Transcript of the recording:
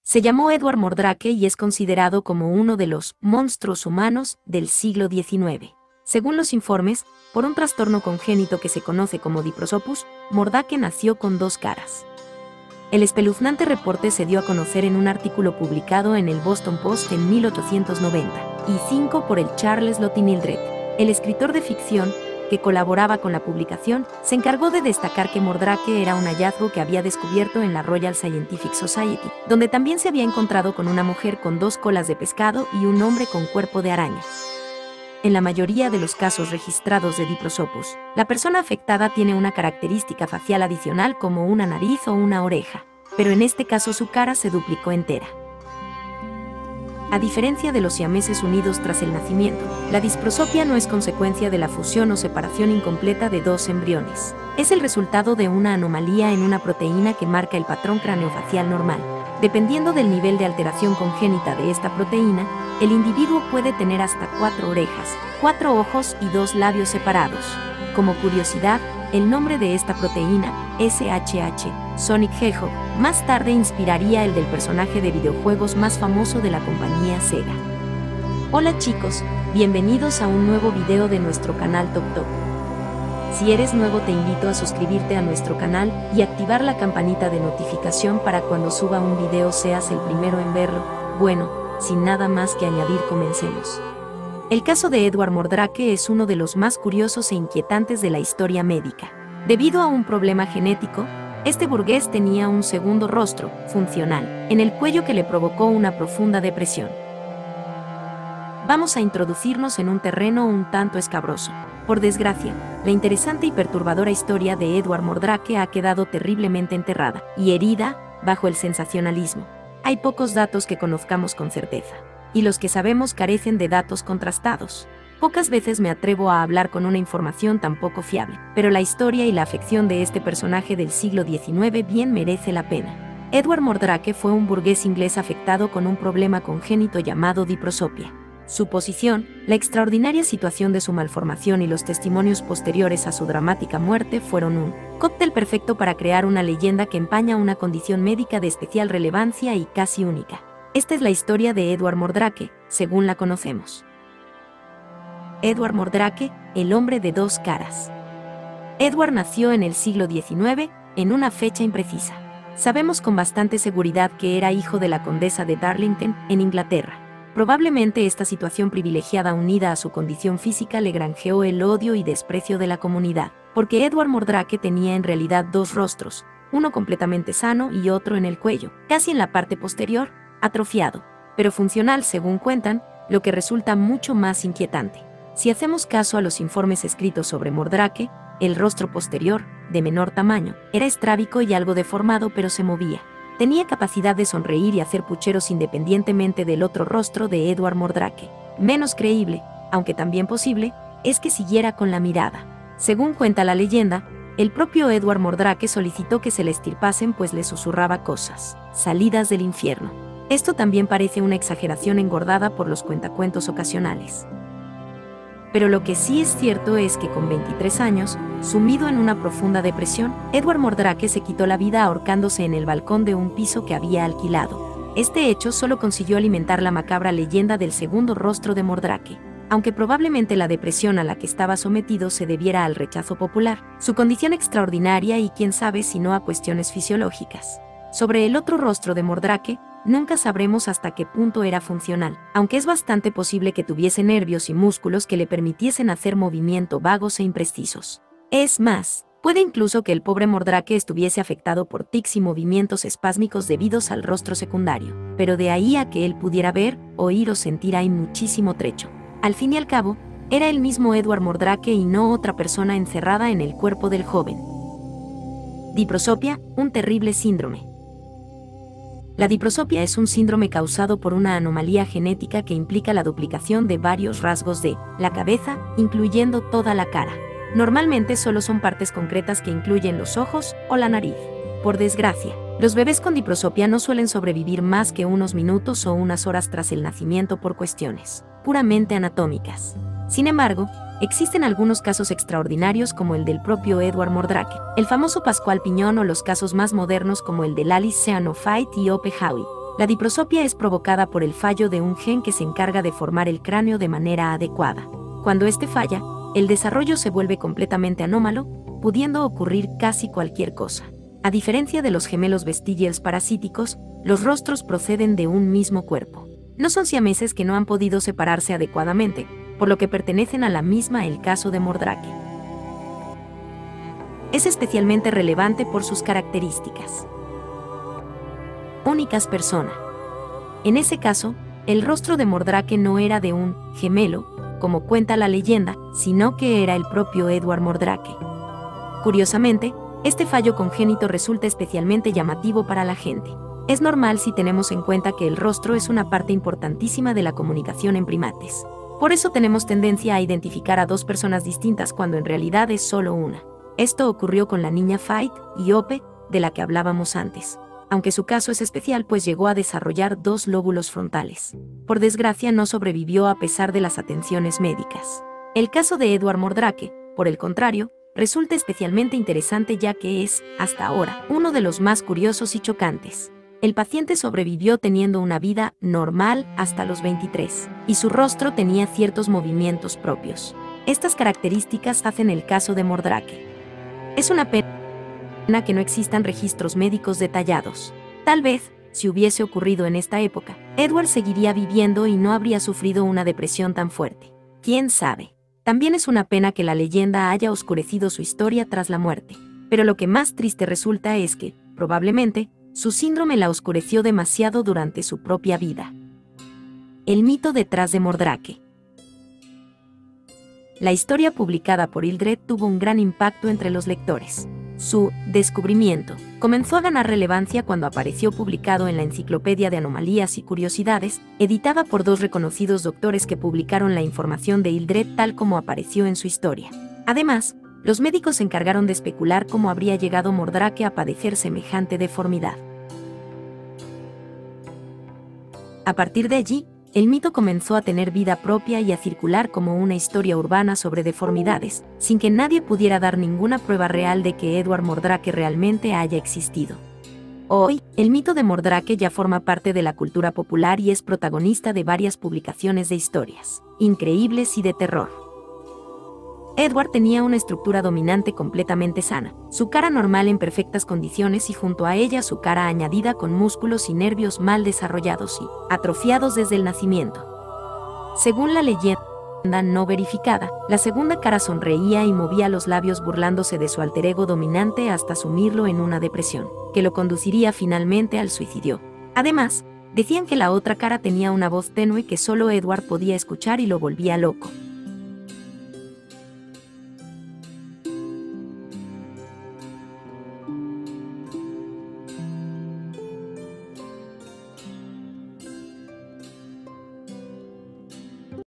Se llamó Edward Mordrake y es considerado como uno de los monstruos humanos del siglo XIX. Según los informes, por un trastorno congénito que se conoce como diprosopus, Mordrake nació con dos caras. El espeluznante reporte se dio a conocer en un artículo publicado en el Boston Post en 1895 por el Charles Lotte Mildred. El escritor de ficción, que colaboraba con la publicación, se encargó de destacar que Mordrake era un hallazgo que había descubierto en la Royal Scientific Society, donde también se había encontrado con una mujer con dos colas de pescado y un hombre con cuerpo de araña. En la mayoría de los casos registrados de diprosopus, la persona afectada tiene una característica facial adicional como una nariz o una oreja, pero en este caso su cara se duplicó entera. A diferencia de los siameses unidos tras el nacimiento, la disprosopia no es consecuencia de la fusión o separación incompleta de dos embriones. Es el resultado de una anomalía en una proteína que marca el patrón craneofacial normal. Dependiendo del nivel de alteración congénita de esta proteína, el individuo puede tener hasta 4 orejas, 4 ojos y 2 labios separados. Como curiosidad, el nombre de esta proteína, SHH, Sonic Hedgehog, más tarde inspiraría el del personaje de videojuegos más famoso de la compañía Sega. Hola chicos, bienvenidos a un nuevo video de nuestro canal Top Top. Si eres nuevo te invito a suscribirte a nuestro canal y activar la campanita de notificación para cuando suba un video seas el primero en verlo. Bueno, sin nada más que añadir, comencemos. El caso de Edward Mordrake es uno de los más curiosos e inquietantes de la historia médica. Debido a un problema genético, este burgués tenía un segundo rostro, funcional, en el cuello que le provocó una profunda depresión. Vamos a introducirnos en un terreno un tanto escabroso. Por desgracia, la interesante y perturbadora historia de Edward Mordrake ha quedado terriblemente enterrada y herida bajo el sensacionalismo. Hay pocos datos que conozcamos con certeza, y los que sabemos carecen de datos contrastados. Pocas veces me atrevo a hablar con una información tan poco fiable, pero la historia y la afección de este personaje del siglo XIX bien merece la pena. Edward Mordrake fue un burgués inglés afectado con un problema congénito llamado diprosopia. Su posición, la extraordinaria situación de su malformación y los testimonios posteriores a su dramática muerte fueron un cóctel perfecto para crear una leyenda que empaña una condición médica de especial relevancia y casi única. Esta es la historia de Edward Mordrake, según la conocemos. Edward Mordrake, el hombre de dos caras. Edward nació en el siglo XIX, en una fecha imprecisa. Sabemos con bastante seguridad que era hijo de la condesa de Darlington, en Inglaterra. Probablemente esta situación privilegiada unida a su condición física le granjeó el odio y desprecio de la comunidad, porque Edward Mordrake tenía en realidad dos rostros, uno completamente sano y otro en el cuello, casi en la parte posterior, atrofiado, pero funcional según cuentan, lo que resulta mucho más inquietante. Si hacemos caso a los informes escritos sobre Mordrake, el rostro posterior, de menor tamaño, era estrábico y algo deformado pero se movía. Tenía capacidad de sonreír y hacer pucheros independientemente del otro rostro de Edward Mordrake. Menos creíble, aunque también posible, es que siguiera con la mirada. Según cuenta la leyenda, el propio Edward Mordrake solicitó que se le extirpasen pues le susurraba cosas, salidas del infierno. Esto también parece una exageración engordada por los cuentacuentos ocasionales. Pero lo que sí es cierto es que con 23 años, sumido en una profunda depresión, Edward Mordrake se quitó la vida ahorcándose en el balcón de un piso que había alquilado. Este hecho solo consiguió alimentar la macabra leyenda del segundo rostro de Mordrake. Aunque probablemente la depresión a la que estaba sometido se debiera al rechazo popular, su condición extraordinaria y quién sabe si no a cuestiones fisiológicas. Sobre el otro rostro de Mordrake, nunca sabremos hasta qué punto era funcional, aunque es bastante posible que tuviese nervios y músculos que le permitiesen hacer movimientos vagos e imprecisos. Es más, puede incluso que el pobre Mordrake estuviese afectado por tics y movimientos espásmicos debidos al rostro secundario, pero de ahí a que él pudiera ver, oír o sentir hay muchísimo trecho. Al fin y al cabo, era el mismo Edward Mordrake y no otra persona encerrada en el cuerpo del joven. Diprosopia, un terrible síndrome. La diprosopia es un síndrome causado por una anomalía genética que implica la duplicación de varios rasgos de la cabeza, incluyendo toda la cara. Normalmente solo son partes concretas que incluyen los ojos o la nariz. Por desgracia, los bebés con diprosopia no suelen sobrevivir más que unos minutos o unas horas tras el nacimiento por cuestiones puramente anatómicas. Sin embargo, existen algunos casos extraordinarios como el del propio Edward Mordrake, el famoso Pascual Piñón o los casos más modernos como el de Alice Sean O'Fite y Ope Howe. La diprosopia es provocada por el fallo de un gen que se encarga de formar el cráneo de manera adecuada. Cuando este falla, el desarrollo se vuelve completamente anómalo, pudiendo ocurrir casi cualquier cosa. A diferencia de los gemelos vestigials parasíticos, los rostros proceden de un mismo cuerpo. No son siameses que no han podido separarse adecuadamente, por lo que pertenecen a la misma. El caso de Mordrake es especialmente relevante por sus características únicas persona. En ese caso, el rostro de Mordrake no era de un gemelo, como cuenta la leyenda, sino que era el propio Edward Mordrake. Curiosamente, este fallo congénito resulta especialmente llamativo para la gente. Es normal si tenemos en cuenta que el rostro es una parte importantísima de la comunicación en primates. Por eso tenemos tendencia a identificar a dos personas distintas cuando en realidad es solo una. Esto ocurrió con la niña Faith y Ope, de la que hablábamos antes. Aunque su caso es especial pues llegó a desarrollar dos lóbulos frontales. Por desgracia no sobrevivió a pesar de las atenciones médicas. El caso de Edward Mordrake, por el contrario, resulta especialmente interesante ya que es, hasta ahora, uno de los más curiosos y chocantes. El paciente sobrevivió teniendo una vida normal hasta los 23, y su rostro tenía ciertos movimientos propios. Estas características hacen el caso de Mordrake. Es una pena que no existan registros médicos detallados. Tal vez, si hubiese ocurrido en esta época, Edward seguiría viviendo y no habría sufrido una depresión tan fuerte. ¿Quién sabe? También es una pena que la leyenda haya oscurecido su historia tras la muerte. Pero lo que más triste resulta es que, probablemente, su síndrome la oscureció demasiado durante su propia vida. El mito detrás de Mordrake. La historia publicada por Hildred tuvo un gran impacto entre los lectores. Su descubrimiento comenzó a ganar relevancia cuando apareció publicado en la Enciclopedia de Anomalías y Curiosidades, editada por dos reconocidos doctores que publicaron la información de Hildred tal como apareció en su historia. Además, los médicos se encargaron de especular cómo habría llegado Mordrake a padecer semejante deformidad. A partir de allí, el mito comenzó a tener vida propia y a circular como una historia urbana sobre deformidades, sin que nadie pudiera dar ninguna prueba real de que Edward Mordrake realmente haya existido. Hoy, el mito de Mordrake ya forma parte de la cultura popular y es protagonista de varias publicaciones de historias increíbles y de terror. Edward tenía una estructura dominante completamente sana, su cara normal en perfectas condiciones y junto a ella su cara añadida con músculos y nervios mal desarrollados y atrofiados desde el nacimiento. Según la leyenda no verificada, la segunda cara sonreía y movía los labios burlándose de su alter ego dominante hasta sumirlo en una depresión, que lo conduciría finalmente al suicidio. Además, decían que la otra cara tenía una voz tenue que solo Edward podía escuchar y lo volvía loco.